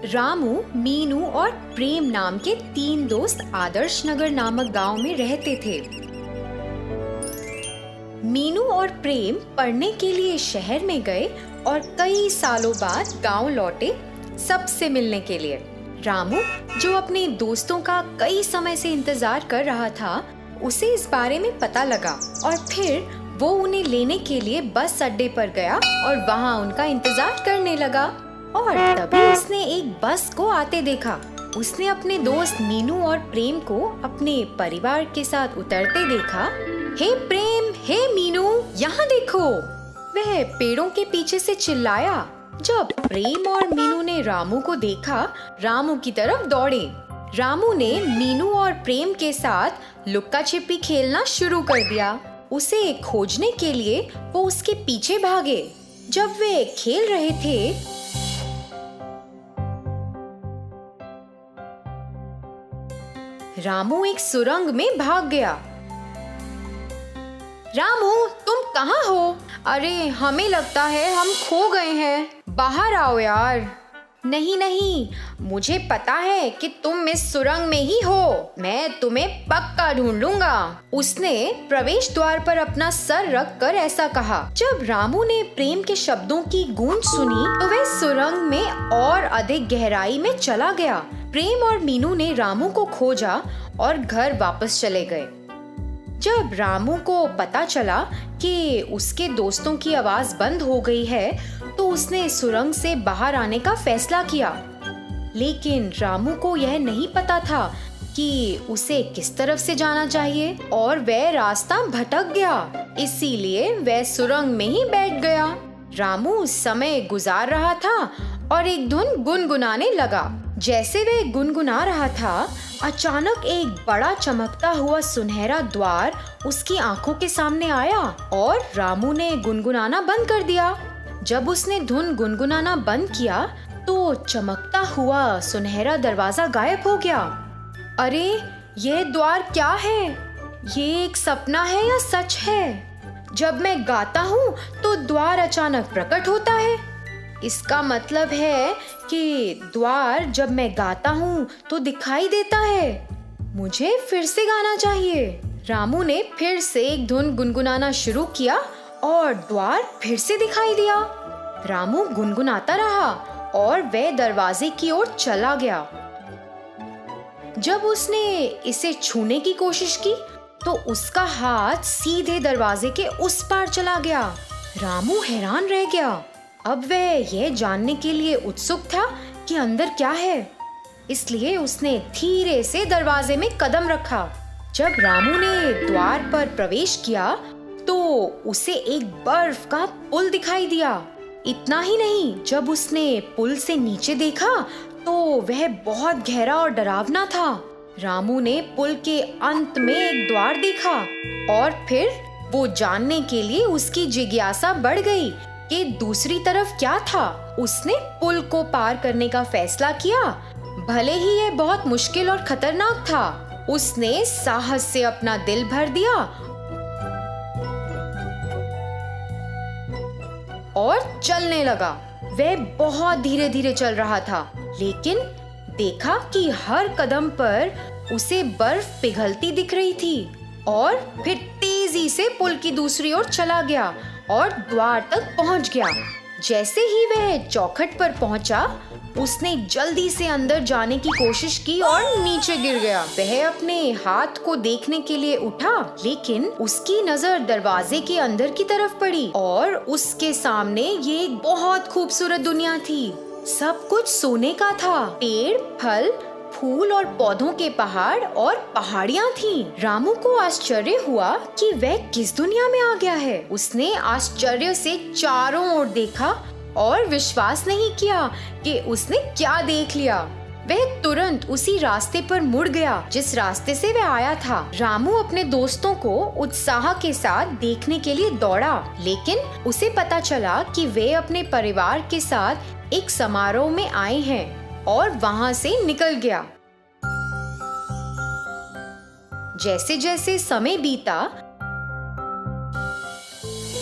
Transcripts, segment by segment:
रामू, मीनू और प्रेम नाम के 3 दोस्त आदर्श नगर नामक गांव में रहते थे। मीनू और प्रेम पढ़ने के लिए शहर में गए और कई सालों बाद गांव लौटे सबसे मिलने के लिए। रामू, जो अपने दोस्तों का कई समय से इंतजार कर रहा था, उसे इस बारे में पता लगा और फिर वो उन्हें लेने के लिए बस अड्डे पर गया और वहाँ उनका इंतजार करने लगा। और तभी उसने एक बस को आते देखा। उसने अपने दोस्त मीनू और प्रेम को अपने परिवार के साथ उतरते देखा। हे प्रेम, हे मीनू, यहाँ देखो, वह पेड़ों के पीछे से चिल्लाया। जब प्रेम और मीनू ने रामू को देखा, रामू की तरफ दौड़े। रामू ने मीनू और प्रेम के साथ लुक्का छिपी खेलना शुरू कर दिया। उसे खोजने के लिए वो उसके पीछे भागे। जब वे खेल रहे थे, रामू एक सुरंग में भाग गया। रामू, तुम कहाँ हो? अरे, हमें लगता है हम खो गए हैं। बाहर आओ यार। नहीं नहीं, मुझे पता है कि तुम इस सुरंग में ही हो। मैं तुम्हें पक्का ढूंढ लूंगा। उसने प्रवेश द्वार पर अपना सर रख कर ऐसा कहा। जब रामू ने प्रेम के शब्दों की गूंज सुनी तो वह सुरंग में और अधिक गहराई में चला गया। प्रेम और मीनू ने रामू को खोजा और घर वापस चले गए। जब रामू को पता चला कि उसके दोस्तों की आवाज बंद हो गई है, तो उसने सुरंग से बाहर आने का फैसला किया। लेकिन रामू को यह नहीं पता था कि उसे किस तरफ से जाना चाहिए और वह रास्ता भटक गया। इसीलिए वह सुरंग में ही बैठ गया। रामू समय गुजार रहा था और एक धुन गुनगुनाने लगा। जैसे वह गुनगुना रहा था, अचानक एक बड़ा चमकता हुआ सुनहरा द्वार उसकी आंखों के सामने आया और रामू ने गुनगुनाना बंद कर दिया। जब उसने धुन गुनगुनाना बंद किया तो चमकता हुआ सुनहरा दरवाजा गायब हो गया। अरे, यह द्वार क्या है? ये एक सपना है या सच है? जब मैं गाता हूँ तो द्वार अचानक प्रकट होता है। इसका मतलब है कि द्वार जब मैं गाता हूँ तो दिखाई देता है। मुझे फिर से गाना चाहिए। रामू ने फिर से एक धुन गुनगुनाना शुरू किया और द्वार फिर से दिखाई दिया। रामू गुनगुनाता रहा और वह दरवाजे की ओर चला गया। जब उसने इसे छूने की कोशिश की तो उसका हाथ सीधे दरवाजे के उस पार चला गया। रामू हैरान रह गया। अब वह यह जानने के लिए उत्सुक था कि अंदर क्या है, इसलिए उसने धीरे से दरवाजे में कदम रखा। जब रामू ने द्वार पर प्रवेश किया तो उसे एक बर्फ का पुल दिखाई दिया। इतना ही नहीं, जब उसने पुल से नीचे देखा तो वह बहुत गहरा और डरावना था। रामू ने पुल के अंत में एक द्वार देखा और फिर वो जानने के लिए उसकी जिज्ञासा बढ़ गई कि दूसरी तरफ क्या था। उसने पुल को पार करने का फैसला किया। भले ही यह बहुत मुश्किल और खतरनाक था, उसने साहस से अपना दिल भर दिया और चलने लगा। वह बहुत धीरे धीरे चल रहा था, लेकिन देखा कि हर कदम पर उसे बर्फ पिघलती दिख रही थी और फिर तेजी से पुल की दूसरी ओर चला गया और द्वार तक पहुंच गया। जैसे ही वह चौखट पर पहुंचा, उसने जल्दी से अंदर जाने की कोशिश की और नीचे गिर गया। वह अपने हाथ को देखने के लिए उठा, लेकिन उसकी नजर दरवाजे के अंदर की तरफ पड़ी और उसके सामने ये एक बहुत खूबसूरत दुनिया थी। सब कुछ सोने का था। पेड़, फल, फूल और पौधों के पहाड़ और पहाड़ियाँ थीं। रामू को आश्चर्य हुआ कि वह किस दुनिया में आ गया है। उसने आश्चर्य से चारों ओर देखा और विश्वास नहीं किया कि उसने क्या देख लिया। वह तुरंत उसी रास्ते पर मुड़ गया जिस रास्ते से वह आया था। रामू अपने दोस्तों को उत्साह के साथ देखने के लिए दौड़ा, लेकिन उसे पता चला कि वे अपने परिवार के साथ एक समारोह में आए हैं और वहां से निकल गया। जैसे जैसे समय बीता,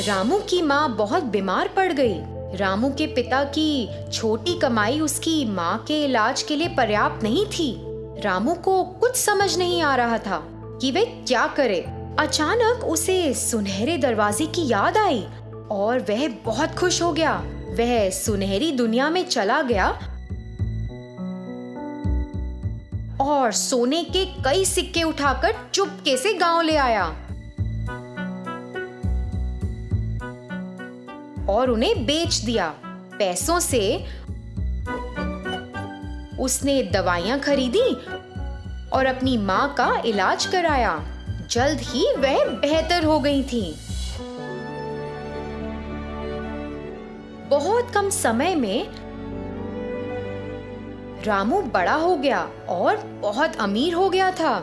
रामू की माँ बहुत बीमार पड़ गई। रामू के पिता की छोटी कमाई उसकी माँ के इलाज के लिए पर्याप्त नहीं थी। रामू को कुछ समझ नहीं आ रहा था कि वे क्या करे। अचानक उसे सुनहरे दरवाजे की याद आई और वह बहुत खुश हो गया। वह सुनहरी दुनिया में चला गया और सोने के कई सिक्के उठाकर चुपके से गांव ले आया और उन्हें बेच दिया। पैसों से उसने दवाइयां खरीदी और अपनी माँ का इलाज कराया। जल्द ही वह बेहतर हो गई थी। बहुत कम समय में रामू बड़ा हो गया और बहुत अमीर हो गया था।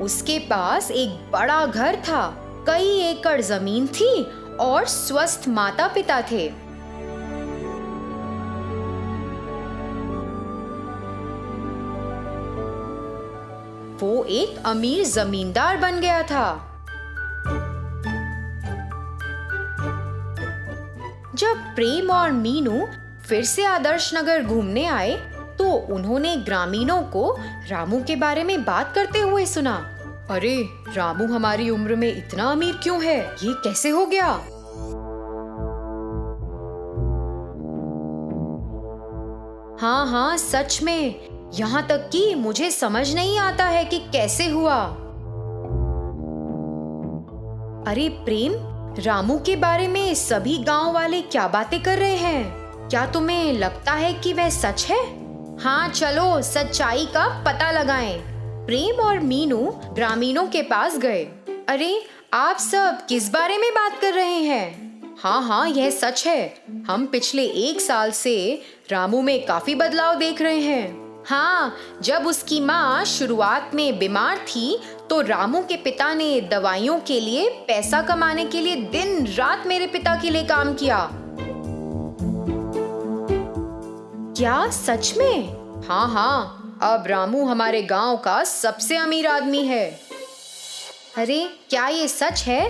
उसके पास एक बड़ा घर था, कई एकड़ जमीन थी और स्वस्थ माता पिता थे। वो एक अमीर जमींदार बन गया था। जब प्रेम और मीनू फिर से आदर्श नगर घूमने आए तो उन्होंने ग्रामीणों को रामू के बारे में बात करते हुए सुना। अरे, रामू हमारी उम्र में इतना अमीर क्यों है? ये कैसे हो गया? हाँ, सच में। यहाँ तक कि मुझे समझ नहीं आता है कि कैसे हुआ। अरे प्रेम, रामू के बारे में सभी गांव वाले क्या बातें कर रहे हैं? क्या तुम्हें लगता है कि वह सच है? हाँ, चलो सच्चाई का पता लगाएं। प्रेम और मीनू ग्रामीणों के पास गए। अरे, आप सब किस बारे में बात कर रहे हैं? हाँ, यह सच है। हम पिछले 1 साल से रामू में काफी बदलाव देख रहे हैं। हाँ, जब उसकी माँ शुरुआत में बीमार थी तो रामू के पिता ने दवाइयों के लिए पैसा कमाने के लिए दिन रात मेरे पिता के लिए काम किया। क्या सच में? हाँ, अब रामू हमारे गांव का सबसे अमीर आदमी है। अरे, क्या ये सच है?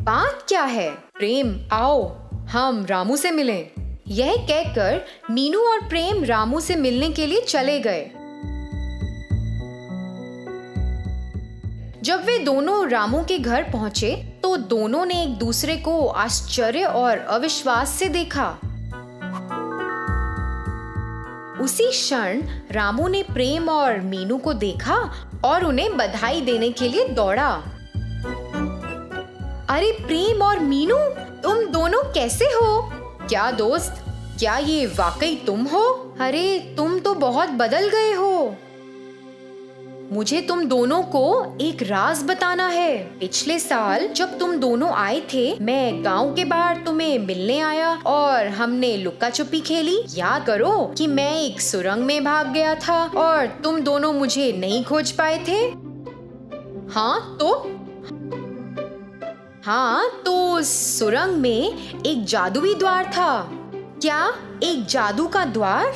बात क्या है? प्रेम, आओ हम रामू से मिलें। यह कहकर मीनू और प्रेम रामू से मिलने के लिए चले गए। जब वे दोनों रामू के घर पहुंचे तो दोनों ने एक दूसरे को आश्चर्य और अविश्वास से देखा। उसी क्षण रामू ने प्रेम और मीनू को देखा और उन्हें बधाई देने के लिए दौड़ा। अरे प्रेम और मीनू, तुम दोनों कैसे हो? क्या दोस्त, क्या ये वाकई तुम हो? अरे, तुम तो बहुत बदल गए हो। मुझे तुम दोनों को एक राज बताना है। पिछले साल जब तुम दोनों आए थे, मैं गांव के बाहर तुम्हें मिलने आया और हमने लुक्का छुपी खेली। याद करो कि मैं एक सुरंग में भाग गया था और तुम दोनों मुझे नहीं खोज पाए थे। हाँ, तो सुरंग में एक जादुई द्वार था। क्या? एक जादू का द्वार?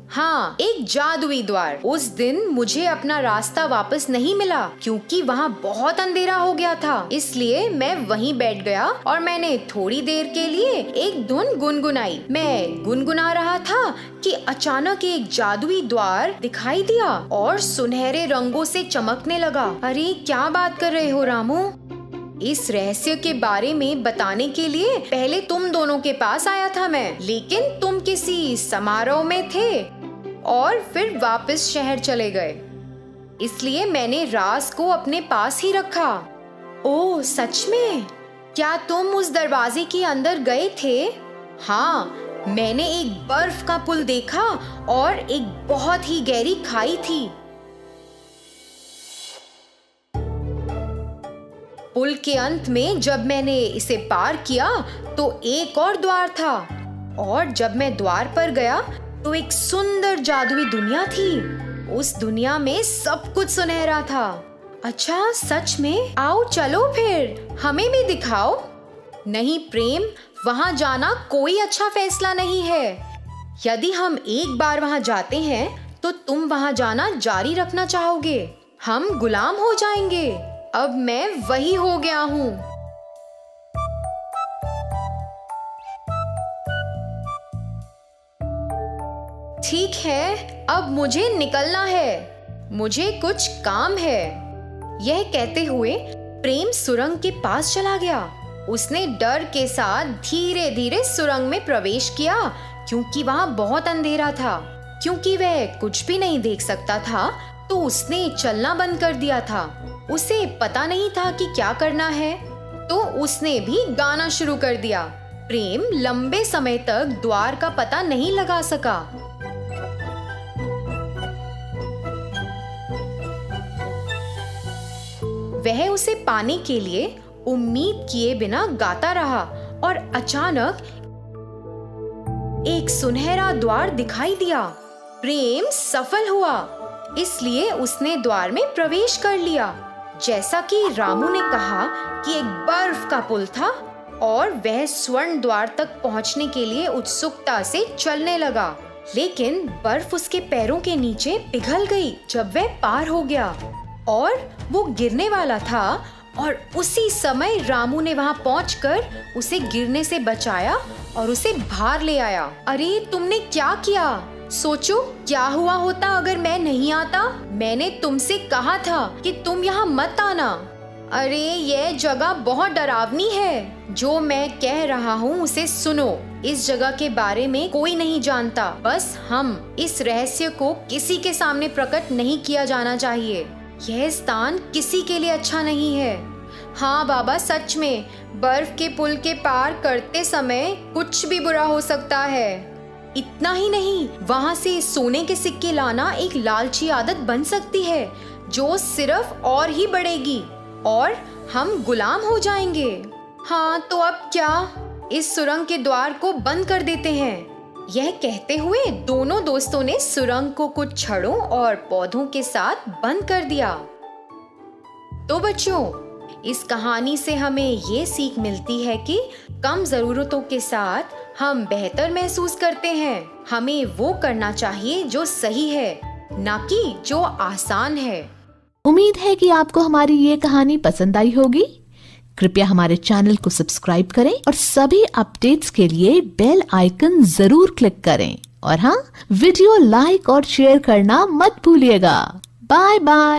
हाँ, एक जादुई द्वार। उस दिन मुझे अपना रास्ता वापस नहीं मिला क्योंकि वहाँ बहुत अंधेरा हो गया था। इसलिए मैं वहीं बैठ गया और मैंने थोड़ी देर के लिए एक धुन गुनगुनाई। मैं गुनगुना रहा था कि अचानक एक जादुई द्वार दिखाई दिया और सुनहरे रंगों से चमकने लगा। अरे, क्या बात कर रहे हो रामू? इस रहस्य के बारे में बताने के लिए पहले तुम दोनों के पास आया था मैं, लेकिन तुम किसी समारोह में थे और फिर वापस शहर चले गए। इसलिए मैंने राज को अपने पास ही रखा। ओह, सच में? क्या तुम उस दरवाजे के अंदर गए थे? हाँ, मैंने एक बर्फ का पुल देखा और एक बहुत ही गहरी खाई थी। पुल के अंत में जब मैंने इसे पार किया तो एक और द्वार था और जब मैं द्वार पर गया तो एक सुंदर जादुई दुनिया थी। उस दुनिया में सब कुछ सुनहरा था। अच्छा, सच में? आओ चलो फिर, हमें भी दिखाओ। नहीं प्रेम, वहां जाना कोई अच्छा फैसला नहीं है। यदि हम एक बार वहां जाते हैं तो तुम वहां जाना जारी रखना चाहोगे। हम गुलाम हो जाएंगे। अब मैं वही हो गया हूँ। ठीक है, अब मुझे निकलना है। मुझे कुछ काम है। यह कहते हुए प्रेम सुरंग के पास चला गया। उसने डर के साथ धीरे धीरे सुरंग में प्रवेश किया, क्योंकि वहां बहुत अंधेरा था। क्योंकि वह कुछ भी नहीं देख सकता था, तो उसने चलना बंद कर दिया था। उसे पता नहीं था कि क्या करना है, तो उसने भी गाना शुरू कर दिया। प्रेम लंबे समय तक द्वार का पता नहीं लगा सका। वह उसे पाने के लिए उम्मीद किए बिना गाता रहा और अचानक एक सुनहरा द्वार दिखाई दिया। प्रेम सफल हुआ, इसलिए उसने द्वार में प्रवेश कर लिया। जैसा कि रामू ने कहा कि एक बर्फ का पुल था और वह स्वर्ण द्वार तक पहुंचने के लिए उत्सुकता से चलने लगा। लेकिन बर्फ उसके पैरों के नीचे पिघल गई जब वह पार हो गया और वो गिरने वाला था। और उसी समय रामू ने वहां पहुंचकर उसे गिरने से बचाया और उसे बाहर ले आया। अरे तुमने क्या किया? सोचो क्या हुआ होता अगर मैं नहीं आता। मैंने तुमसे कहा था कि तुम यहाँ मत आना। अरे यह जगह बहुत डरावनी है। जो मैं कह रहा हूँ उसे सुनो। इस जगह के बारे में कोई नहीं जानता। बस हम इस रहस्य को किसी के सामने प्रकट नहीं किया जाना चाहिए। यह स्थान किसी के लिए अच्छा नहीं है। हाँ बाबा, सच में बर्फ के पुल के पार करते समय कुछ भी बुरा हो सकता है। इतना ही नहीं, वहाँ से सोने के सिक्के लाना एक लालची आदत बन सकती है जो सिर्फ और ही बढ़ेगी और हम गुलाम हो जाएंगे। हाँ तो अब क्या? इस सुरंग के द्वार को बंद कर देते हैं। यह कहते हुए दोनों दोस्तों ने सुरंग को कुछ छड़ों और पौधों के साथ बंद कर दिया। तो बच्चों, इस कहानी से हमें ये सीख मिलती है कि कम जरूरतों के साथ हम बेहतर महसूस करते हैं। हमें वो करना चाहिए जो सही है, ना कि जो आसान है। उम्मीद है कि आपको हमारी ये कहानी पसंद आई होगी। कृपया हमारे चैनल को सब्सक्राइब करें और सभी अपडेट्स के लिए बेल आइकन जरूर क्लिक करें। और हाँ, वीडियो लाइक और शेयर करना मत भूलिएगा। Bye bye.